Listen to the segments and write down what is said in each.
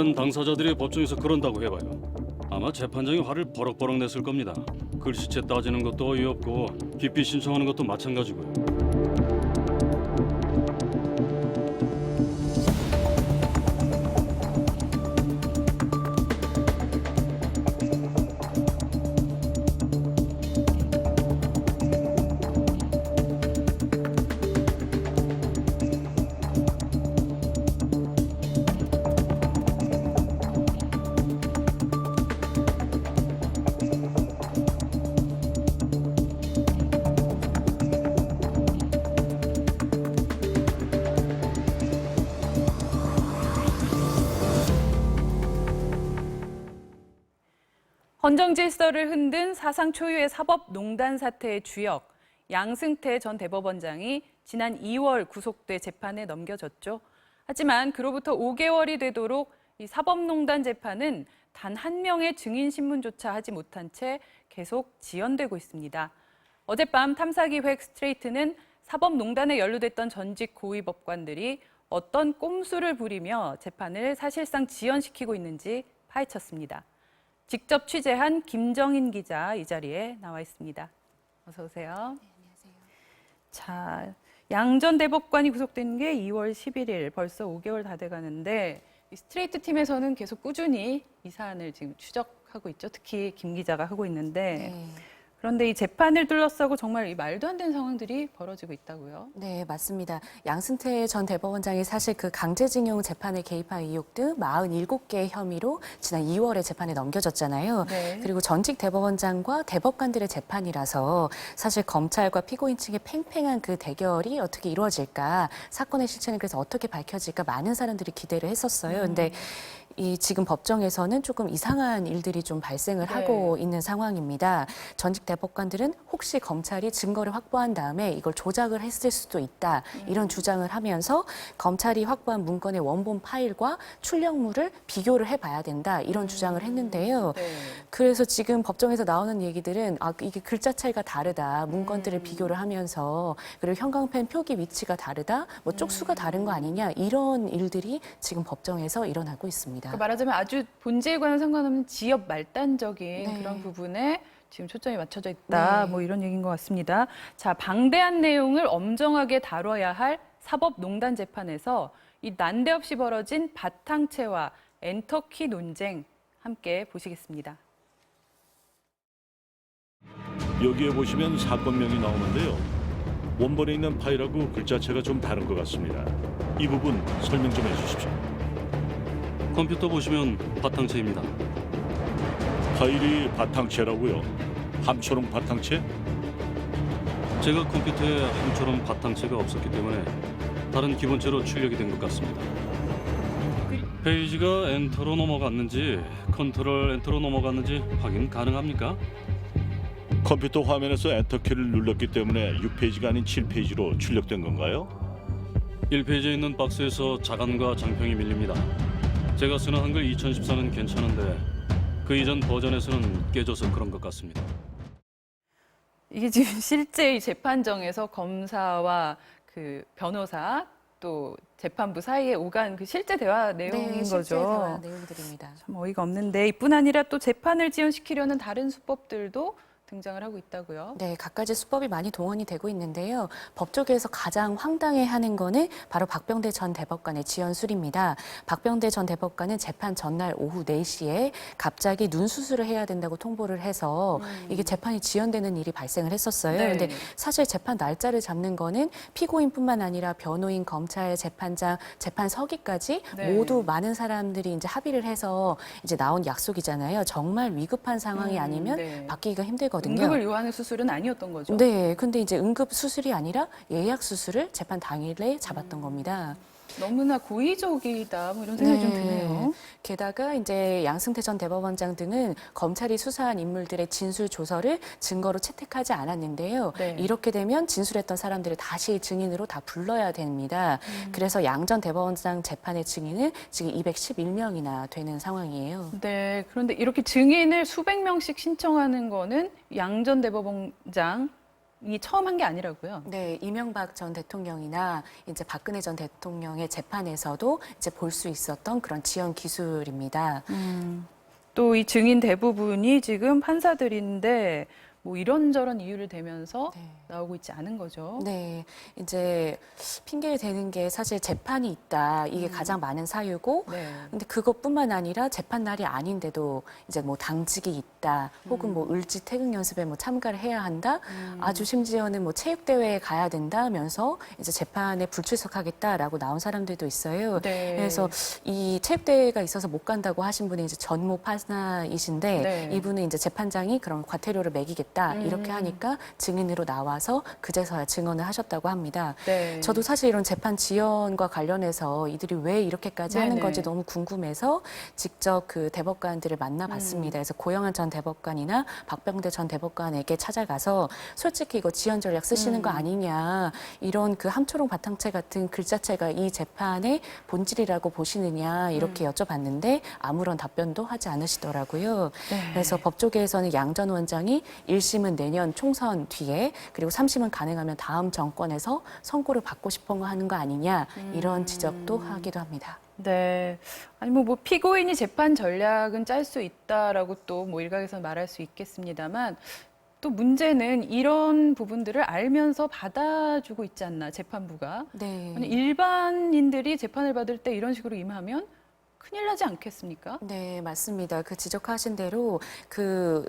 다른 당사자들이 법정에서 그런다고 해봐요. 아마 재판장이 화를 버럭버럭 냈을 겁니다. 글씨체 따지는 것도 어이없고 기피 신청하는 것도 마찬가지고요. 헌정 질서를 흔든 사상 초유의 사법농단 사태의 주역 양승태 전 대법원장이 지난 2월 구속돼 재판에 넘겨졌죠. 하지만 그로부터 5개월이 되도록 이 사법농단 재판은 단 한 명의 증인 신문조차 하지 못한 채 계속 지연되고 있습니다. 어젯밤 탐사기획 스트레이트는 사법농단에 연루됐던 전직 고위법관들이 어떤 꼼수를 부리며 재판을 사실상 지연시키고 있는지 파헤쳤습니다. 직접 취재한 김정인 기자 이 자리에 나와 있습니다. 어서 오세요. 네, 안녕하세요. 자, 양 전 대법관이 구속된 게 2월 11일, 벌써 5개월 다 돼가는데 이 스트레이트 팀에서는 계속 꾸준히 이 사안을 지금 추적하고 있죠. 특히 김 기자가 하고 있는데 네. 그런데 이 재판을 둘러싸고 정말 이 말도 안 되는 상황들이 벌어지고 있다고요. 네, 맞습니다. 양승태 전 대법원장이 사실 그 강제징용 재판에 개입한 의혹 등 47개의 혐의로 지난 2월에 재판에 넘겨졌잖아요. 네. 그리고 전직 대법원장과 대법관들의 재판이라서 사실 검찰과 피고인 측의 팽팽한 그 대결이 어떻게 이루어질까, 사건의 실체는 그래서 어떻게 밝혀질까 많은 사람들이 기대를 했었어요. 근데 이 지금 법정에서는 조금 이상한 일들이 좀 발생을 네. 하고 있는 상황입니다. 전직 대법관들은 혹시 검찰이 증거를 확보한 다음에 이걸 조작을 했을 수도 있다, 이런 주장을 하면서 검찰이 확보한 문건의 원본 파일과 출력물을 비교를 해봐야 된다, 이런 주장을 했는데요. 네. 그래서 지금 법정에서 나오는 얘기들은 이게 글자 차이가 다르다, 문건들을 비교를 하면서, 그리고 형광펜 표기 위치가 다르다, 뭐 쪽수가 다른 거 아니냐, 이런 일들이 지금 법정에서 일어나고 있습니다. 그러니까 말하자면 아주 본질과는 상관없는 지엽 말단적인 네. 그런 부분에 지금 초점이 맞춰져 있다. 네. 뭐 이런 얘기인 것 같습니다. 자, 방대한 내용을 엄정하게 다뤄야 할 사법농단 재판에서 이 난데없이 벌어진 바탕체와 엔터키 논쟁 함께 보시겠습니다. 여기에 보시면 사건명이 나오는데요. 원본에 있는 파일하고 글자체가 좀 다른 것 같습니다. 이 부분 설명 좀 해주십시오. 컴퓨터 보시면 바탕체입니다. 파일이 바탕체라고요? 함초롱 바탕체? 제가 컴퓨터에 함처럼 바탕체가 없었기 때문에 다른 기본체로 출력이 된 것 같습니다. 페이지가 엔터로 넘어갔는지 컨트롤 엔터로 넘어갔는지 확인 가능합니까? 컴퓨터 화면에서 엔터키를 눌렀기 때문에 6페이지가 아닌 7페이지로 출력된 건가요? 1페이지에 있는 박스에서 자간과 장평이 밀립니다. 제가 쓰는 한글 2014는 괜찮은데 그 이전 버전에서는 깨져서 그런 것 같습니다. 이게 지금 실제 이 재판정에서 검사와 그 변호사 또 재판부 사이에 오간 그 실제 대화 내용인 네, 거죠. 실제 대화 내용들입니다. 참 어이가 없는데 이뿐 아니라 또 재판을 지연시키려는 다른 수법들도 등장을 하고 있다고요. 네, 갖가지 수법이 많이 동원이 되고 있는데요. 법조계에서 가장 황당해하는 거는 바로 박병대 전 대법관의 지연술입니다. 박병대 전 대법관은 재판 전날 오후 4시에 갑자기 눈 수술을 해야 된다고 통보를 해서 이게 재판이 지연되는 일이 발생을 했었어요. 네. 근데 사실 재판 날짜를 잡는 거는 피고인뿐만 아니라 변호인, 검찰, 재판장, 재판 서기까지 네. 모두 많은 사람들이 이제 합의를 해서 이제 나온 약속이잖아요. 정말 위급한 상황이 아니면 네. 바뀌기가 힘들거든요. 응급을 요하는 수술은 아니었던 거죠. 네, 근데 이제 응급 수술이 아니라 예약 수술을 재판 당일에 잡았던 겁니다. 너무나 고의적이다 뭐 이런 생각이 좀 드네요. 게다가 이제 양승태 전 대법원장 등은 검찰이 수사한 인물들의 진술 조서를 증거로 채택하지 않았는데요. 네. 이렇게 되면 진술했던 사람들을 다시 증인으로 다 불러야 됩니다. 그래서 양 전 대법원장 재판의 증인은 지금 211명이나 되는 상황이에요. 네, 그런데 이렇게 증인을 수백 명씩 신청하는 거는 양 전 대법원장 처음 한 게 아니라고요. 네, 이명박 전 대통령이나 이제 박근혜 전 대통령의 재판에서도 이제 볼 수 있었던 그런 지연 기술입니다. 또 이 증인 대부분이 지금 판사들인데 뭐 이런저런 이유를 대면서 네. 나오고 있지 않은 거죠. 네, 이제 핑계 대는 게 사실 재판이 있다. 이게 가장 많은 사유고, 네. 근데 그것뿐만 아니라 재판 날이 아닌데도 이제 뭐 당직이 있다, 혹은 뭐 을지 태극 연습에 뭐 참가를 해야 한다, 아주 심지어는 뭐 체육 대회에 가야 된다면서 이제 재판에 불출석하겠다라고 나온 사람들도 있어요. 네. 그래서 이 체육 대회가 있어서 못 간다고 하신 분이 이제 전모 판사이신데 네. 이분은 이제 재판장이 그런 과태료를 매기겠다 이렇게 하니까 증인으로 나와서 그제서야 증언을 하셨다고 합니다. 네. 저도 사실 이런 재판 지연과 관련해서 이들이 왜 이렇게까지 하는 네네. 건지 너무 궁금해서 직접 그 대법관들을 만나봤습니다. 그래서 고영한 전 대법관이나 박병대 전 대법관에게 찾아가서 솔직히 이거 지연 전략 쓰시는 거 아니냐, 이런 그 함초롱 바탕체 같은 글자체가 이 재판의 본질이라고 보시느냐 이렇게 여쭤봤는데 아무런 답변도 하지 않으시더라고요. 네. 그래서 법조계에서는 양 전 원장이 1심은 내년 총선 뒤에 그리고 3심은 가능하면 다음 정권에서 선고를 받고 싶어 하는 거 아니냐 이런 지적도 하기도 합니다. 네. 아니 뭐 피고인이 재판 전략은 짤 수 있다라고 또 뭐 일각에서 말할 수 있겠습니다만 또 문제는 이런 부분들을 알면서 받아주고 있지 않나 재판부가. 네. 아니 일반인들이 재판을 받을 때 이런 식으로 임하면 큰일 나지 않겠습니까? 네, 맞습니다. 그 지적하신 대로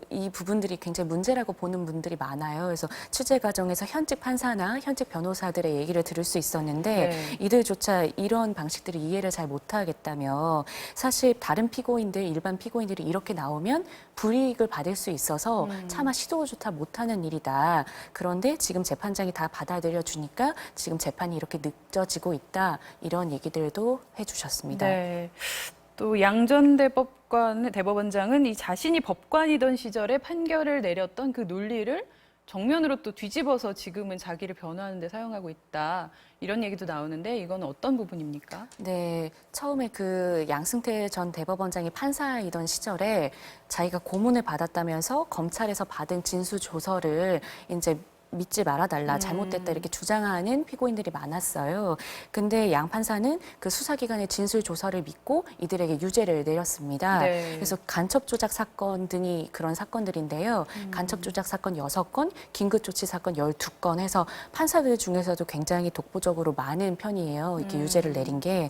이 부분들이 굉장히 문제라고 보는 분들이 많아요. 그래서 취재 과정에서 현직 판사나 현직 변호사들의 얘기를 들을 수 있었는데 네. 이들조차 이런 방식들을 이해를 잘 못하겠다며 사실 다른 피고인들, 일반 피고인들이 이렇게 나오면 불이익을 받을 수 있어서 차마 시도조차 못하는 일이다. 그런데 지금 재판장이 다 받아들여 주니까 지금 재판이 이렇게 늦어지고 있다. 이런 얘기들도 해주셨습니다. 네. 또 양 전 대법원장은 이 자신이 법관이던 시절에 판결을 내렸던 그 논리를 정면으로 또 뒤집어서 지금은 자기를 변호하는 데 사용하고 있다. 이런 얘기도 나오는데 이건 어떤 부분입니까? 네, 처음에 그 양승태 전 대법원장이 판사이던 시절에 자기가 고문을 받았다면서 검찰에서 받은 진술 조서를 이제 믿지 말아달라, 잘못됐다 이렇게 주장하는 피고인들이 많았어요. 근데 양 판사는 그 수사기관의 진술 조서를 믿고 이들에게 유죄를 내렸습니다. 네. 그래서 간첩 조작 사건 등이 그런 사건들인데요. 간첩 조작 사건 6건, 긴급 조치 사건 12건 해서 판사들 중에서도 굉장히 독보적으로 많은 편이에요. 이렇게 유죄를 내린 게.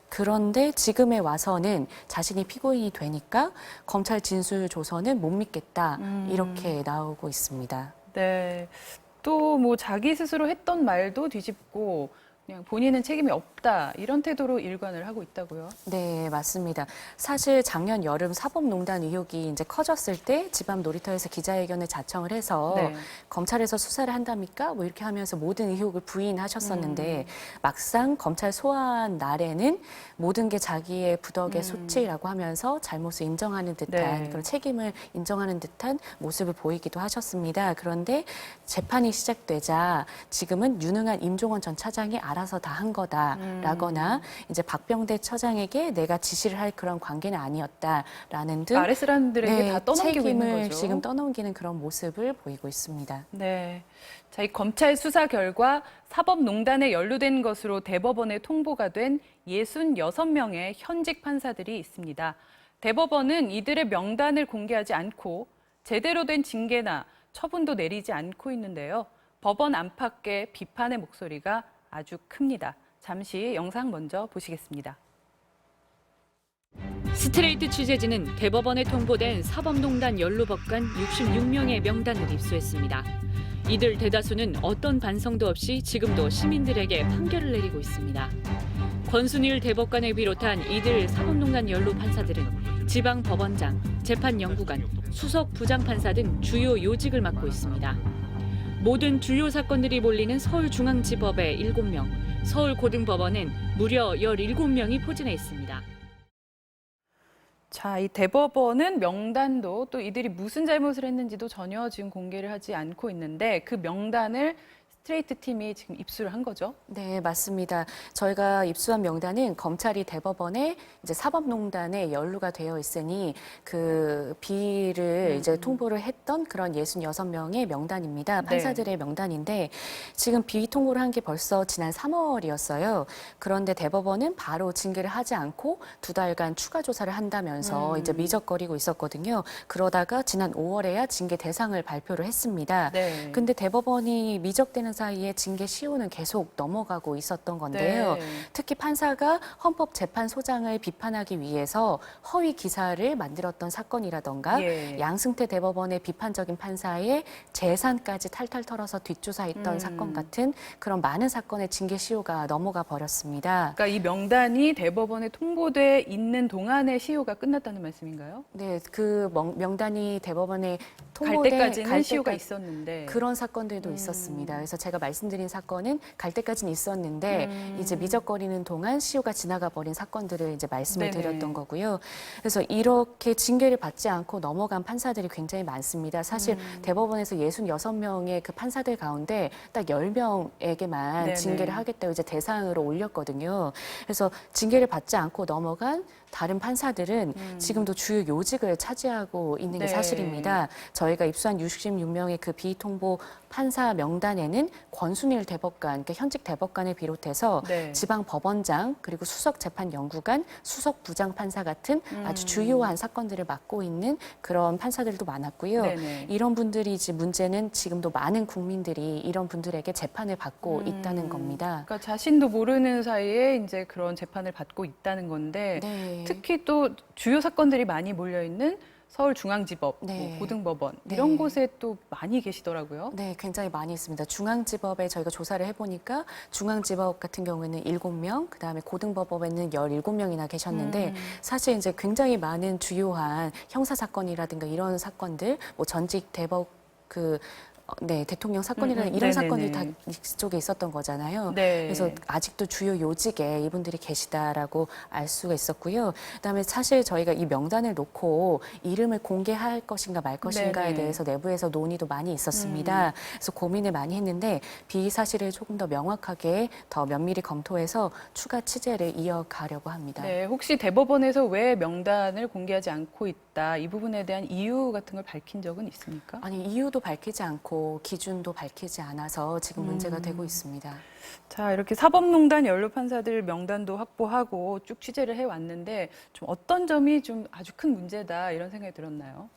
그런데 지금에 와서는 자신이 피고인이 되니까 검찰 진술 조서는 못 믿겠다 이렇게 나오고 있습니다. 네. 또 뭐 자기 스스로 했던 말도 뒤집고 그냥 본인은 책임이 없다 이런 태도로 일관을 하고 있다고요. 네, 맞습니다. 사실 작년 여름 사법농단 의혹이 이제 커졌을 때 집안 놀이터에서 기자회견을 자청을 해서 네. 검찰에서 수사를 한답니까? 뭐 이렇게 하면서 모든 의혹을 부인하셨었는데 막상 검찰 소환 날에는 모든 게 자기의 부덕의 소치라고 하면서 잘못을 인정하는 듯한 네. 그런 책임을 인정하는 듯한 모습을 보이기도 하셨습니다. 그런데 재판이 시작되자 지금은 유능한 임종원 전 차장이 알아서 다 한 거다라거나 이제 박병대 처장에게 내가 지시를 할 그런 관계는 아니었다라는 등 아래 사람들에게 다 떠넘기고 있는 책임을 거죠. 지금 떠넘기는 그런 모습을 보이고 있습니다. 네. 자, 이 검찰 수사 결과 사법농단에 연루된 것으로 대법원에 통보가 된 66명의 현직 판사들이 있습니다. 대법원은 이들의 명단을 공개하지 않고 제대로 된 징계나 처분도 내리지 않고 있는데요. 법원 안팎의 비판의 목소리가 아주 큽니다. 잠시 영상 먼저 보시겠습니다. 스트레이트 취재진은 대법원에 통보된 사법농단 연루법관 66명의 명단을 입수했습니다. 이들 대다수는 어떤 반성도 없이 지금도 시민들에게 판결을 내리고 있습니다. 권순일 대법관을 비롯한 이들 사법농단 연루 판사들은 지방법원장, 재판연구관, 수석 부장판사 등 주요 요직을 맡고 있습니다. 모든 주요 사건들이 몰리는 서울중앙지법에 7명, 서울고등법원엔 무려 17명이 포진해 있습니다. 자, 이 대법원은 명단도 또 이들이 무슨 잘못을 했는지도 전혀 지금 공개를 하지 않고 있는데 그 명단을 스트레이트 팀이 지금 입수를 한 거죠? 네, 맞습니다. 저희가 입수한 명단은 검찰이 대법원에 이제 사법농단에 연루가 되어 있으니 그 비위를 이제 통보를 했던 그런 66명의 명단입니다. 판사들의 명단인데 지금 비위 통보를 한 게 벌써 지난 3월이었어요. 그런데 대법원은 바로 징계를 하지 않고 2달간 추가 조사를 한다면서 이제 미적거리고 있었거든요. 그러다가 지난 5월에야 징계 대상을 발표를 했습니다. 네. 근데 대법원이 미적되는 사이에 징계 시효는 계속 넘어가고 있었던 건데요. 네. 특히 판사가 헌법재판소장을 비판하기 위해서 허위 기사를 만들었던 사건이라던가 예. 양승태 대법원의 비판적인 판사의 재산까지 탈탈 털어서 뒷조사했던 사건 같은 그런 많은 사건의 징계 시효가 넘어가 버렸습니다. 그러니까 이 명단이 대법원에 통보돼 있는 동안의 시효가 끝났다는 말씀인가요? 네, 그 명단이 대법원에 갈 통보된 때까지는 시효가 때까지 있었는데. 그런 사건들도 있었습니다. 그래서 제가 말씀드린 사건은 갈 때까지는 있었는데 이제 미적거리는 동안 시효가 지나가 버린 사건들을 이제 말씀을 네네. 드렸던 거고요. 그래서 이렇게 징계를 받지 않고 넘어간 판사들이 굉장히 많습니다. 사실 대법원에서 66명의 그 판사들 가운데 딱 10명에게만 네네. 징계를 하겠다고 이제 대상으로 올렸거든요. 그래서 징계를 받지 않고 넘어간 다른 판사들은 지금도 주요 요직을 차지하고 있는 게 네. 사실입니다. 저희가 입수한 66명의 그 비통보 판사 명단에는 권순일 대법관, 그러니까 현직 대법관을 비롯해서 네. 지방 법원장 그리고 수석 재판 연구관, 수석 부장 판사 같은 아주 주요한 사건들을 맡고 있는 그런 판사들도 많았고요. 네네. 이런 분들이 이제 문제는 지금도 많은 국민들이 이런 분들에게 재판을 받고 있다는 겁니다. 그러니까 자신도 모르는 사이에 이제 그런 재판을 받고 있다는 건데 네. 특히 또 주요 사건들이 많이 몰려 있는 서울중앙지법, 네. 뭐 고등법원 네. 이런 곳에 또 많이 계시더라고요. 네, 굉장히 많이 있습니다. 중앙지법에 저희가 조사를 해보니까 중앙지법 같은 경우에는 7명, 그다음에 고등법원에는 17명이나 계셨는데 사실 이제 굉장히 많은 주요한 형사사건이라든가 이런 사건들, 뭐 전직 대법 네, 대통령 사건이라는 이런 네네네. 사건이 다 이쪽에 있었던 거잖아요. 네. 그래서 아직도 주요 요직에 이분들이 계시다라고 알 수가 있었고요. 그다음에 사실 저희가 이 명단을 놓고 이름을 공개할 것인가 말 것인가에 네네. 대해서 내부에서 논의도 많이 있었습니다. 그래서 고민을 많이 했는데 비위 사실을 조금 더 명확하게 더 면밀히 검토해서 추가 취재를 이어가려고 합니다. 네, 혹시 대법원에서 왜 명단을 공개하지 않고 있다 이 부분에 대한 이유 같은 걸 밝힌 적은 있습니까? 아니 이유도 밝히지 않고 기준도 밝히지 않아서 지금 문제가 되고 있습니다. 자, 이렇게 사법농단 연루 판사들 명단도 확보하고 쭉 취재를 해왔는데 좀 어떤 점이 좀 아주 큰 문제다 이런 생각이 들었나요?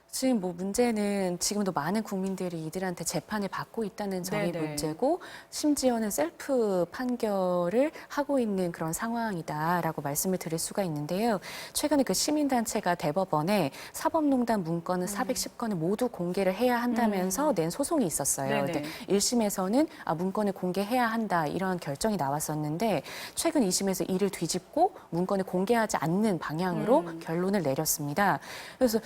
지금 뭐 문제는 지금도 많은 국민들이 이들한테 재판을 받고 있다는 점이 네네. 문제고 심지어는 셀프 판결을 하고 있는 그런 상황이다라고 말씀을 드릴 수가 있는데요. 최근에 그 시민단체가 대법원에 사법농단 문건은 410건을 모두 공개를 해야 한다면서 낸 소송이 있었어요. 네네. 근데 1심에서는 문건을 공개해야 한다 이런 결정이 나왔었는데 최근 2심에서 이를 뒤집고 문건을 공개하지 않는 방향으로 결론을 내렸습니다. 그래서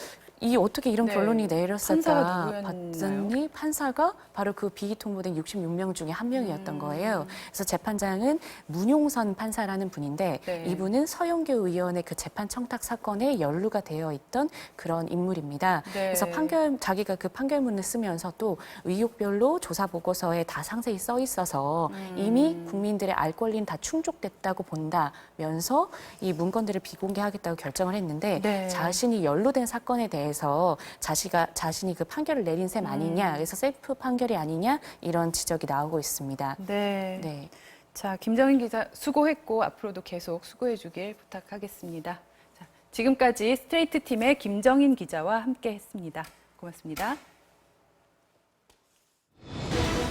이 어떻게 이런 네. 결론이 판사가 내렸을까 누구였나요? 봤더니 판사가 바로 그 비위 통보된 66명 중에 한 명이었던 거예요. 그래서 재판장은 문용선 판사라는 분인데 네. 이분은 서영교 의원의 그 재판 청탁 사건에 연루가 되어 있던 그런 인물입니다. 네. 그래서 자기가 그 판결문을 쓰면서 또 의혹별로 조사 보고서에 다 상세히 써 있어서 이미 국민들의 알 권리는 다 충족됐다고 본다면서 이 문건들을 비공개하겠다고 결정을 했는데 네. 자신이 연루된 사건에 대해서 자신이 그 판결을 내린 셈 아니냐, 그래서 셀프 판결이 아니냐 이런 지적이 나오고 있습니다. 네. 네. 자, 김정인 기자 수고했고 앞으로도 계속 수고해 주길 부탁하겠습니다. 자, 지금까지 스트레이트 팀의 김정인 기자와 함께 했습니다. 고맙습니다.